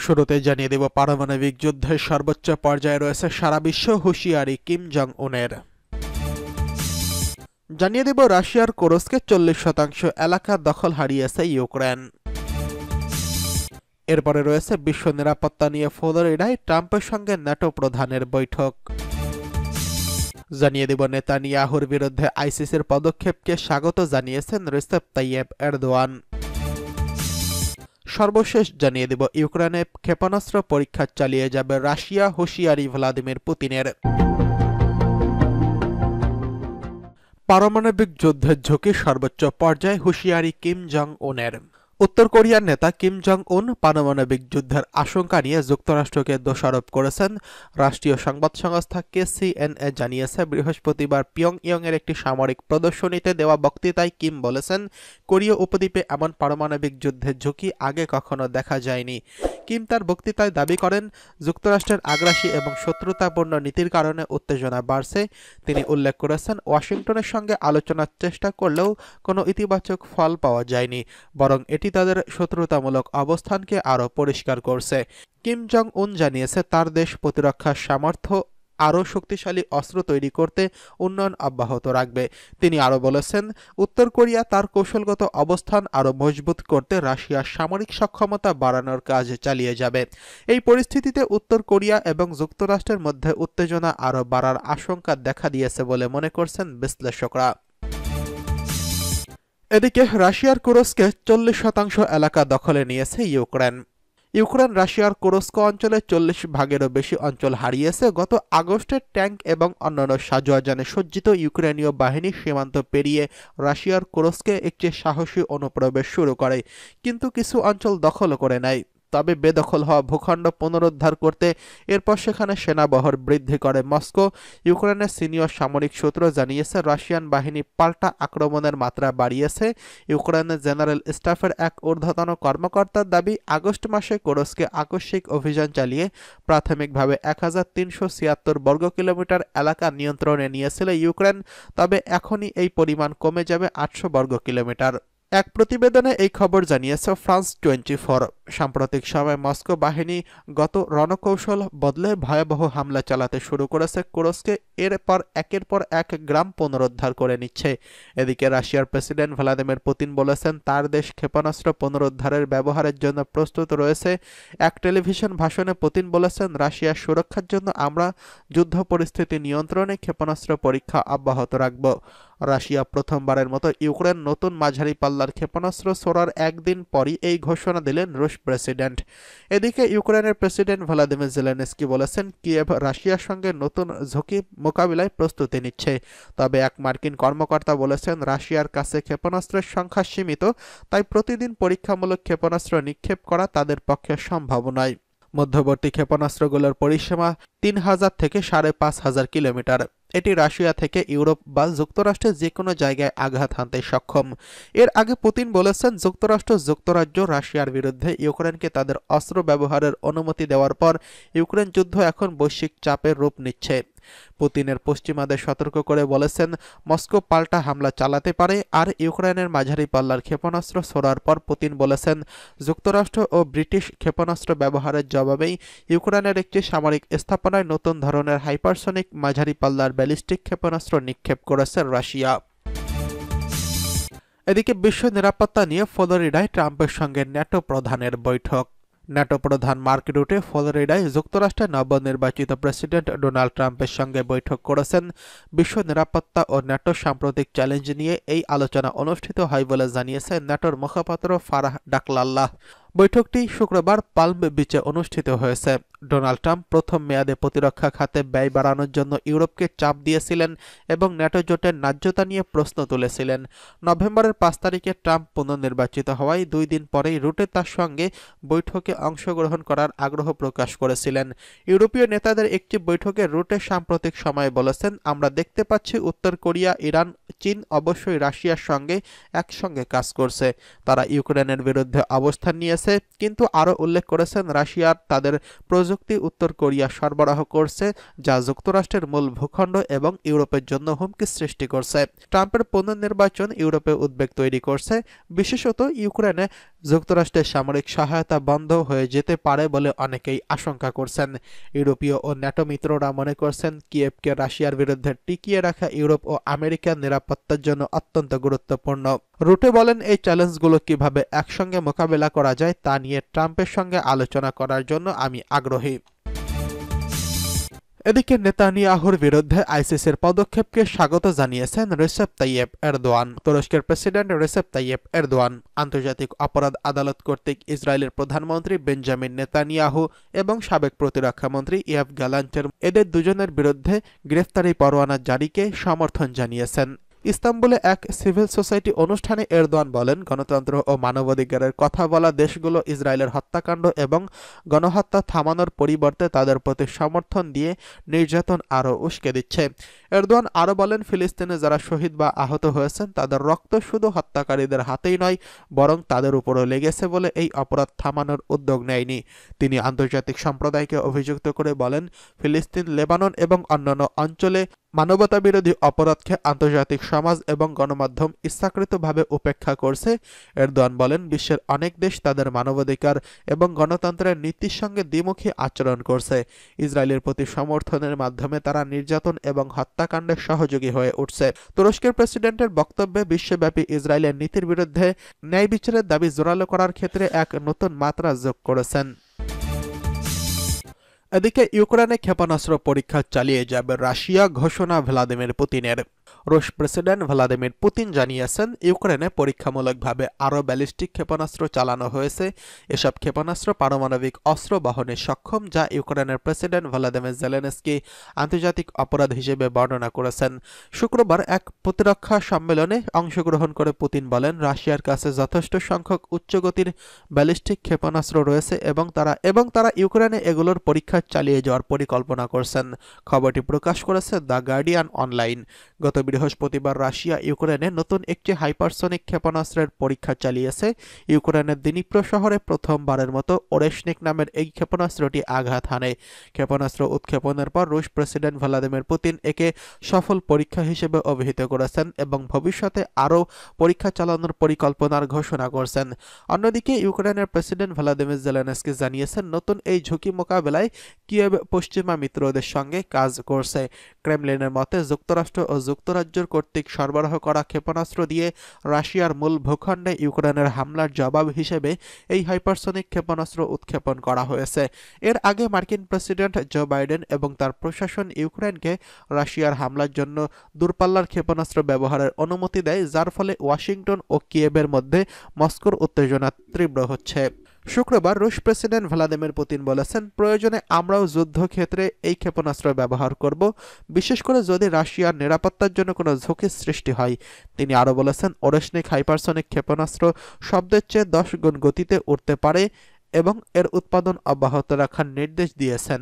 শুরুতে জানিয়ে দেব পারমাণবিক যুদ্ধের সর্বোচ্চ পর্যায়ে রয়েছে সারা বিশ্ব, হুঁশিয়ারি কিম জং উনের। জানিয়ে দেব রাশিয়ার কুরস্কে 40% এলাকা দখল হারিয়েছে ইউক্রেন। এরপরে রয়েছে বিশ্ব নিরাপত্তা নিয়ে ফ্লোরিডায় ট্রাম্পের সঙ্গে ন্যাটো প্রধানের বৈঠক। জানিয়ে দেব নেতানিয়াহুর বিরুদ্ধে আইসিসির পদক্ষেপকে স্বাগত জানিয়েছেন রিসেপ তাইয়েপ এরদোয়ান। সর্বশেষ জানিয়ে দেব ইউক্রেনে ক্ষেপণাস্ত্র পরীক্ষা চালিয়ে যাবে রাশিয়া, হুঁশিয়ারি ভ্লাদিমির পুতিনের। পারমাণবিক যুদ্ধের ঝুঁকি সর্বোচ্চ পর্যায়ে, হুঁশিয়ারি কিম জং উনের। উত্তর কোরিয়ার নেতা কিম জং উন পারমাণবিক যুদ্ধের আশঙ্কা নিয়ে যুক্তরাষ্ট্রকে দোষারোপ করেছেন। রাষ্ট্রীয় সংবাদ সংস্থা KCNA জানিয়েছে, বৃহস্পতিবার পিয়ংইয়ংয়ের একটি সামরিক প্রদর্শনীতে দেওয়া বক্তৃতায় কিম বলেছেন, কোরীয় উপদ্বীপে এমন পারমাণবিক যুদ্ধের ঝুঁকি আগে কখনো দেখা যায়নি। কিম তার বক্তৃতায় দাবি করেন, যুক্তরাষ্ট্রের আগ্রাসী এবং শত্রুতাপূর্ণ নীতির কারণে উত্তেজনা বাড়ছে। তিনি উল্লেখ করেছেন, ওয়াশিংটনের সঙ্গে আলোচনার চেষ্টা করলেও কোনো ইতিবাচক ফল পাওয়া যায়নি, বরং এটি তাদের শত্রুতামূলক অবস্থানকে আরও পরিষ্কার করছে। কিম জং উন জানিয়েছে, তার দেশ প্রতিরক্ষার সামর্থ্য আরও শক্তিশালী অস্ত্র তৈরি করতে উন্নয়ন অব্যাহত রাখবে। তিনি আরও বলেছেন, উত্তর কোরিয়া তার কৌশলগত অবস্থান আরও মজবুত করতে রাশিয়ার সামরিক সক্ষমতা বাড়ানোর কাজ চালিয়ে যাবে। এই পরিস্থিতিতে উত্তর কোরিয়া এবং যুক্তরাষ্ট্রের মধ্যে উত্তেজনা আরও বাড়ার আশঙ্কা দেখা দিয়েছে বলে মনে করছেন বিশ্লেষকরা। এদিকে রাশিয়ার কুরস্কে 40% এলাকা দখলে নিয়েছে ইউক্রেন। ইউক্রেন রাশিয়ার কুরস্ক অঞ্চলে 40% বেশি অঞ্চল হারিয়েছে। গত আগস্টে ট্যাঙ্ক এবং অন্যান্য সাজোয়াজানে সজ্জিত ইউক্রেনীয় বাহিনী সীমান্ত পেরিয়ে রাশিয়ার কুরস্কে একটি সাহসী অনুপ্রবেশ শুরু করে, কিন্তু কিছু অঞ্চল দখল করে নেয়। তবে বেদখল হওয়া ভূখণ্ড পুনরুদ্ধার করতে এরপর সেখানে সেনাবহর বৃদ্ধি করে মস্কো। ইউক্রেনের সিনিয়র সামরিক সূত্র জানিয়েছে, রাশিয়ান বাহিনী পাল্টা আক্রমণের মাত্রা বাড়িয়েছে। ইউক্রেনের জেনারেল স্টাফের এক ঊর্ধ্বতন কর্মকর্তার দাবি, আগস্ট মাসে কুরস্কে আকস্মিক অভিযান চালিয়ে প্রাথমিকভাবে 1376 বর্গ কিলোমিটার এলাকা নিয়ন্ত্রণে নিয়েছিল ইউক্রেন, তবে এখনই এই পরিমাণ কমে যাবে 800 বর্গ কিলোমিটার। এক প্রতিবেদনে এই খবর জানিয়েছে ফ্রান্স 24। সাম্প্রতিক সময়ে মস্কো বাহিনী গত রণকৌশল বদলে ভয়াবহ হামলা চালাতে শুরু করেছে কুরস্কে। এরপর একের পর এক গ্রাম পুনরুদ্ধার করে নিচ্ছে। এদিকে রাশিয়ার প্রেসিডেন্ট ভ্লাদিমির পুতিন বলেছেন, তার দেশ ক্ষেপণাস্ত্র পুনরুদ্ধারের ব্যবহারের জন্য প্রস্তুত রয়েছে। এক টেলিভিশন ভাষণে পুতিন বলেছেন, রাশিয়ার সুরক্ষার জন্য আমরা যুদ্ধ পরিস্থিতি নিয়ন্ত্রণে ক্ষেপণাস্ত্র পরীক্ষা অব্যাহত রাখব। রাশিয়া প্রথমবারের মতো ইউক্রেন নতুন মাঝারি পাল্লার ক্ষেপণাস্ত্র ছোড়ার একদিন পরই এই ঘোষণা দিলেন রুশ প্রেসিডেন্ট। এদিকে ইউক্রেনের প্রেসিডেন্ট ভলোদিমির জেলেনস্কি বলেছেন, কিয়েভ রাশিয়ার সঙ্গে নতুন ঝুঁকি মোকাবিলায় প্রস্তুতি নিচ্ছে। তবে এক মার্কিন কর্মকর্তা বলেছেন, রাশিয়ার কাছে ক্ষেপণাস্ত্রের সংখ্যা সীমিত, তাই প্রতিদিন পরীক্ষামূলক ক্ষেপণাস্ত্র নিক্ষেপ করা তাদের পক্ষে সম্ভব নয়। মধ্যবর্তী ক্ষেপণাস্ত্রগুলোর পরিসীমা 3000 থেকে 5500 কিলোমিটার। এটি রাশিয়া থেকে ইউরোপ বা যুক্তরাষ্ট্রের যে কোনো জায়গায় আঘাত হানতে সক্ষম। এর আগে পুতিন বলেছেন, যুক্তরাজ্য রাশিয়ার বিরুদ্ধে ইউক্রেনকে তাদের অস্ত্র ব্যবহারের অনুমতি দেওয়ার পর ইউক্রেন যুদ্ধ এখন বৈশ্বিক চাপের রূপ নিচ্ছে। পুতিনের পশ্চিমাদের সতর্ক করে বলেছেন, মস্কো পাল্টা হামলা চালাতে পারে। আর ইউক্রেনের মাঝারি পাল্লার ক্ষেপণাস্ত্র ছোড়ার পর পুতিন বলেছেন, যুক্তরাষ্ট্র ও ব্রিটিশ ক্ষেপণাস্ত্র ব্যবহারের জবাবেই ইউক্রেনের একটি সামরিক স্থাপনায় নতুন ধরনের হাইপারসনিক মাঝারি পাল্লার ব্যালিস্টিক ক্ষেপণাস্ত্র নিক্ষেপ করেছে রাশিয়া। এদিকে বিশ্ব নিরাপত্তা নিয়ে ফ্লোরিডায় ট্রাম্পের সঙ্গে ন্যাটো প্রধানের বৈঠক। ন্যাটো প্রধান মার্ক রুটে ফ্লোরিডায় যুক্তরাষ্ট্রের নবনির্বাচিত প্রেসিডেন্ট ডোনাল্ড ট্রাম্পের সঙ্গে বৈঠক করেছেন। বিশ্ব নিরাপত্তা ও ন্যাটোর সাম্প্রতিক চ্যালেঞ্জ নিয়ে এই আলোচনা অনুষ্ঠিত হয় বলে জানিয়েছে ন্যাটোর মুখপাত্র ফারাহ ডাকলাল্লাহ। বৈঠকটি শুক্রবার পাল্ম বিচে অনুষ্ঠিত হয়েছে। ডোনাল্ড ট্রাম্প প্রথম মেয়াদে প্রতিরক্ষা খাতে ব্যয় বাড়ানোর জন্য ইউরোপকে চাপ দিয়েছিলেন এবং ন্যাটো জোটের ন্যায্যতা নিয়ে প্রশ্ন তুলেছিলেন। নভেম্বরের 5 তারিখে ট্রাম্প পুনর্নির্বাচিত হওয়ায় 2 দিন পরেই রুটে তার সঙ্গে বৈঠকে অংশগ্রহণ করার আগ্রহ প্রকাশ করেছিলেন। ইউরোপীয় নেতাদের একটি বৈঠকে রুটে সাম্প্রতিক সময়ে বলেছেন, আমরা দেখতে পাচ্ছি উত্তর কোরিয়া, ইরান, চীন অবশ্যই রাশিয়ার সঙ্গে একসঙ্গে কাজ করছে। তারা ইউক্রেনের বিরুদ্ধে অবস্থান নিয়েছে, কিন্তু আরও উল্লেখ করেছেন, রাশিয়ার তাদের প্রয়োজনীয় প্রযুক্তি উত্তর কোরিয়া সরবরাহ করছে, যা যুক্তরাষ্ট্রের মূল ভূখণ্ড এবং ইউরোপের জন্য হুমকি সৃষ্টি করছে। ট্রাম্পের পুনর্নির্বাচন ইউরোপে উদ্বেগ তৈরি করছে, বিশেষত ইউক্রেনে যুক্তরাষ্ট্রের সামরিক সহায়তা বন্ধ হয়ে যেতে পারে বলে অনেকেই আশঙ্কা করছেন। ইউরোপীয় ও ন্যাটো মিত্ররা মনে করছেন কিয়েভকে রাশিয়ার বিরুদ্ধে টিকিয়ে রাখা ইউরোপ ও আমেরিকার নিরাপত্তার জন্য অত্যন্ত গুরুত্বপূর্ণ। রুটে বলেন, এই চ্যালেঞ্জগুলো কিভাবে একসঙ্গে মোকাবেলা করা যায় তা নিয়ে ট্রাম্পের সঙ্গে আলোচনা করার জন্য আমি আগ্রহী। এদিকে নেতানিয়াহুর বিরুদ্ধে আইসিসির পদক্ষেপকে স্বাগত জানিয়েছেন রেসেপ তাইয়েপ এরদোয়ান। তুরস্কের প্রেসিডেন্ট রেসেপ তাইয়েপ এরদোয়ান আন্তর্জাতিক অপরাধ আদালত কর্তৃক ইসরায়েলের প্রধানমন্ত্রী বেঞ্জামিন নেতানিয়াহু এবং সাবেক প্রতিরক্ষামন্ত্রী ইয়োভ গ্যালান্টের এদের দুজনের বিরুদ্ধে গ্রেফতারি পরোয়ানা জারিকে সমর্থন জানিয়েছেন। ইস্তাম্বুলে এক সিভিল সোসাইটি অনুষ্ঠানে এরদোয়ান বলেন, গণতন্ত্র ও মানবাধিকারের কথা বলা দেশগুলো ইসরায়েলের হত্যাকাণ্ড এবং গণহত্যা থামানোর পরিবর্তে তাদের প্রতি সমর্থন দিয়ে নির্যাতন আরও উস্কে দিচ্ছে। এরদোয়ান আরও বলেন, ফিলিস্তিনে যারা শহীদ বা আহত হয়েছেন তাদের রক্ত শুধু হত্যাকারীদের হাতেই নয়, বরং তাদের উপরও লেগেছে বলে এই অপরাধ থামানোর উদ্যোগ নেয়নি। তিনি আন্তর্জাতিক সম্প্রদায়কে অভিযুক্ত করে বলেন, ফিলিস্তিন, লেবানন এবং অন্যান্য অঞ্চলে মানবতাবিরোধী অপরাধকে আন্তর্জাতিক সমাজ এবং গণমাধ্যম ইচ্ছাকৃতভাবে উপেক্ষা করছে। এরদোয়ান বলেন, বিশ্বের অনেক দেশ তাদের মানবাধিকার এবং গণতন্ত্রের নীতির সঙ্গে দ্বিমুখী আচরণ করছে। ইসরায়েলের প্রতি সমর্থনের মাধ্যমে তারা নির্যাতন এবং হত্যাকাণ্ডের সহযোগী হয়ে উঠছে। তুরস্কের প্রেসিডেন্টের বক্তব্যে বিশ্বব্যাপী ইসরায়েলের নীতির বিরুদ্ধে ন্যায় বিচারের দাবি জোরালো করার ক্ষেত্রে এক নতুন মাত্রা যোগ করেছেন। এদিকে ইউক্রেনে ক্ষেপণাস্ত্র পরীক্ষা চালিয়ে যাবে রাশিয়া, ঘোষণা ভ্লাদিমির পুতিনের। রুশ প্রেসিডেন্ট ভ্লাদিমির পুতিন জানিয়েছেন, ইউক্রেনে পরীক্ষামূলকভাবে আরও ব্যালিস্টিক ক্ষেপণাস্ত্র চালানো হয়েছে। এসব ক্ষেপণাস্ত্র পারমাণবিক অস্ত্র বহনে সক্ষম, যা ইউক্রেনের প্রেসিডেন্ট ভ্লাদিমির জেলেনস্কি আন্তর্জাতিক অপরাধ হিসেবে বর্ণনা করেছেন। শুক্রবার এক প্রতিরক্ষা সম্মেলনে অংশগ্রহণ করে পুতিন বলেন, রাশিয়ার কাছে যথেষ্ট সংখ্যক উচ্চগতির ব্যালিস্টিক ক্ষেপণাস্ত্র রয়েছে এবং তারা ইউক্রেনে এগুলোর পরীক্ষা চালিয়ে যাওয়ার পরিকল্পনা করছেন। খবরটি প্রকাশ করেছে দ্য গার্ডিয়ান অনলাইন। গত বৃহস্পতিবার রাশিয়া ইউক্রেনে নতুন একটি হাইপারসনিক ক্ষেপণাস্ত্রের পরীক্ষা চালিয়েছে। ইউক্রেনের দিনিপ্রো শহরে প্রথমবারের মতো ওরেশনিক নামের এই ক্ষেপণাস্ত্রটি আঘাত হানে। ক্ষেপণাস্ত্র উৎক্ষেপণের পর রুশ প্রেসিডেন্ট ভ্লাদিমির পুতিন একে সফল পরীক্ষা হিসেবে অভিহিত করেছেন এবং ভবিষ্যতে আরও পরীক্ষা চালানোর পরিকল্পনার ঘোষণা করছেন। অন্যদিকে ইউক্রেনের প্রেসিডেন্ট ভ্লাদিমির জেলেনস্কি জানিয়েছেন, নতুন এই ঝুঁকি মোকাবেলায় কিয়েভ পশ্চিমা মিত্রদের সঙ্গে কাজ করছে। ক্রেমলিনের মতে যুক্তরাষ্ট্র ও যুক্তরাজ্য কর্তৃক সরবরাহ করা ক্ষেপণাস্ত্র দিয়ে রাশিয়ার মূল ভূখণ্ডে ইউক্রেনের হামলার জবাব হিসেবে এই হাইপারসনিক ক্ষেপণাস্ত্র উৎক্ষেপণ করা হয়েছে। এর আগে মার্কিন প্রেসিডেন্ট জো বাইডেন এবং তার প্রশাসন ইউক্রেনকে রাশিয়ার হামলার জন্য দূরপাল্লার ক্ষেপণাস্ত্র ব্যবহারের অনুমতি দেয়, যার ফলে ওয়াশিংটন ও কিয়েভের মধ্যে মস্কোর উত্তেজনা তীব্র হচ্ছে। শুক্রবার রুশ প্রেসিডেন্ট ভ্লাদিমির পুতিন বলেছেন, প্রয়োজনে আমরাও যুদ্ধক্ষেত্রে এই ক্ষেপণাস্ত্র ব্যবহার করব, বিশেষ করে যদি রাশিয়ার নিরাপত্তার জন্য কোনো ঝুঁকির সৃষ্টি হয়। তিনি আরও বলেছেন, ওরেশনিক হাইপারসনিক ক্ষেপণাস্ত্র শব্দের চেয়ে 10 গুণ গতিতে উড়তে পারে এবং এর উৎপাদন অব্যাহত রাখার নির্দেশ দিয়েছেন।